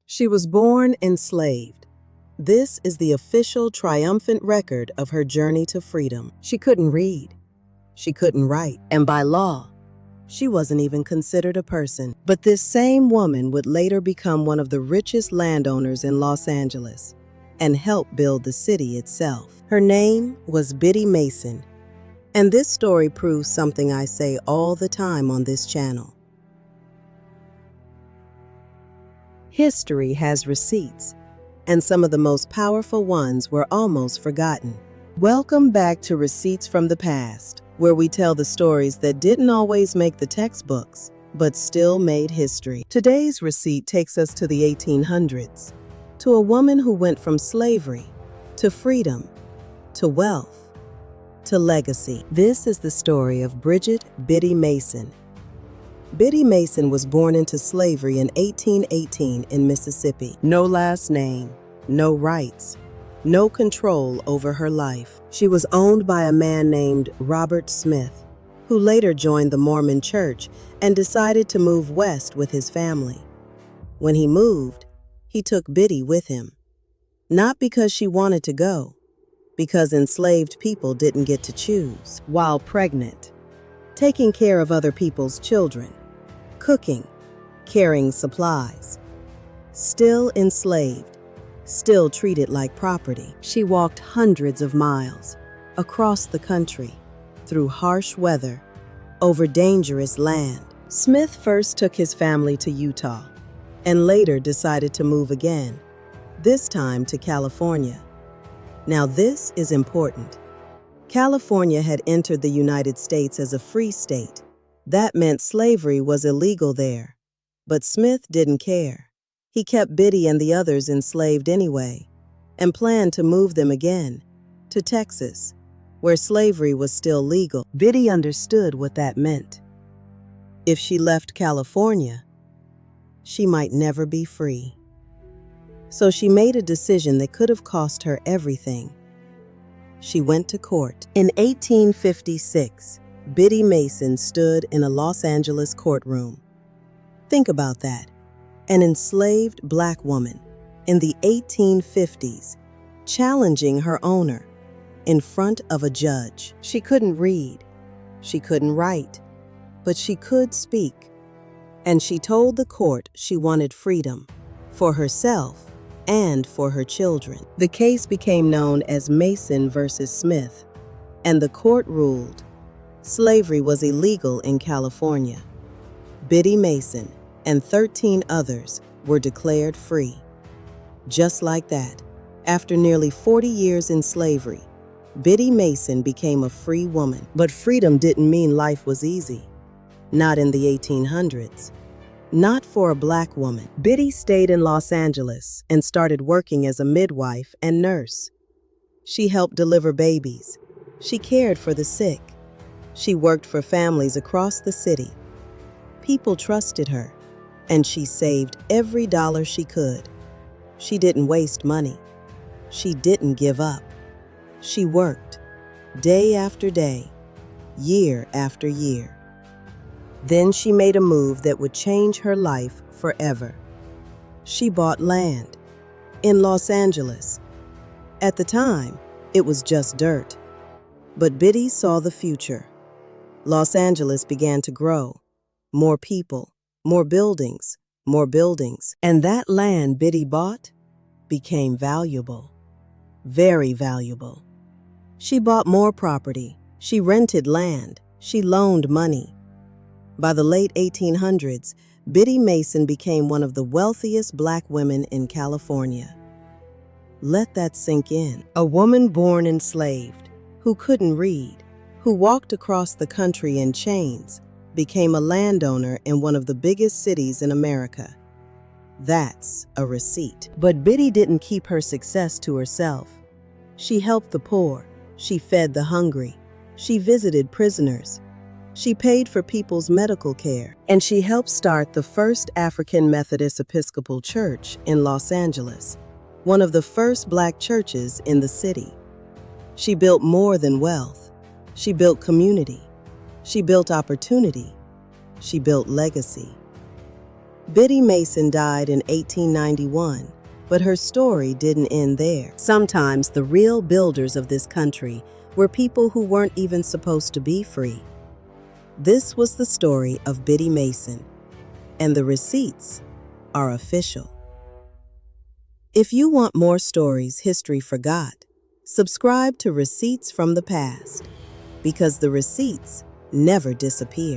She was born enslaved. This is the official triumphant record of her journey to freedom. She couldn't read. She couldn't write. And by law, she wasn't even considered a person. But this same woman would later become one of the richest landowners in Los Angeles and help build the city itself. Her name was Biddy Mason. And this story proves something I say all the time on this channel. History has receipts, and some of the most powerful ones were almost forgotten. Welcome back to Receipts from the Past, where we tell the stories that didn't always make the textbooks, but still made history. Today's receipt takes us to the 1800s, to a woman who went from slavery to freedom, to wealth, to legacy. This is the story of Biddy Mason. Biddy Mason was born into slavery in 1818 in Mississippi. No last name, no rights, no control over her life. She was owned by a man named Robert Smith, who later joined the Mormon Church and decided to move west with his family. When he moved, he took Biddy with him. Not because she wanted to go, because enslaved people didn't get to choose. While pregnant, taking care of other people's children, cooking, carrying supplies. Still enslaved, still treated like property. She walked hundreds of miles, across the country, through harsh weather, over dangerous land. Smith first took his family to Utah, and later decided to move again, this time to California. Now this is important. California had entered the United States as a free state. That meant slavery was illegal there. But Smith didn't care. He kept Biddy and the others enslaved anyway, and planned to move them again, to Texas, where slavery was still legal. Biddy understood what that meant. If she left California, she might never be free. So she made a decision that could have cost her everything. She went to court. In 1856, Biddy Mason stood in a Los Angeles courtroom. Think about that. An enslaved black woman in the 1850s challenging her owner in front of a judge. She couldn't read, she couldn't write, but she could speak. And she told the court she wanted freedom for herself and for her children. The case became known as Mason versus Smith, and the court ruled slavery was illegal in California. Biddy Mason and 13 others were declared free. Just like that, after nearly 40 years in slavery, Biddy Mason became a free woman. But freedom didn't mean life was easy. Not in the 1800s. Not for a black woman. Biddy stayed in Los Angeles and started working as a midwife and nurse. She helped deliver babies. She cared for the sick. She worked for families across the city. People trusted her, and she saved every dollar she could. She didn't waste money. She didn't give up. She worked, day after day, year after year. Then she made a move that would change her life forever. She bought land in Los Angeles. At the time, it was just dirt. But Biddy saw the future. Los Angeles began to grow. More people, more buildings, and that land Biddy bought became valuable. Very valuable. She bought more property. She rented land. She loaned money. By the late 1800s, Biddy Mason became one of the wealthiest black women in California. Let that sink in. A woman born enslaved, who couldn't read, who walked across the country in chains, became a landowner in one of the biggest cities in America. That's a receipt. But Biddy didn't keep her success to herself. She helped the poor. She fed the hungry. She visited prisoners. She paid for people's medical care. And she helped start the first African Methodist Episcopal Church in Los Angeles, one of the first black churches in the city. She built more than wealth. She built community. She built opportunity. She built legacy. Biddy Mason died in 1891, but her story didn't end there. Sometimes the real builders of this country were people who weren't even supposed to be free. This was the story of Biddy Mason, and the receipts are official. If you want more stories history forgot, subscribe to Receipts from the Past, because the receipts never disappear.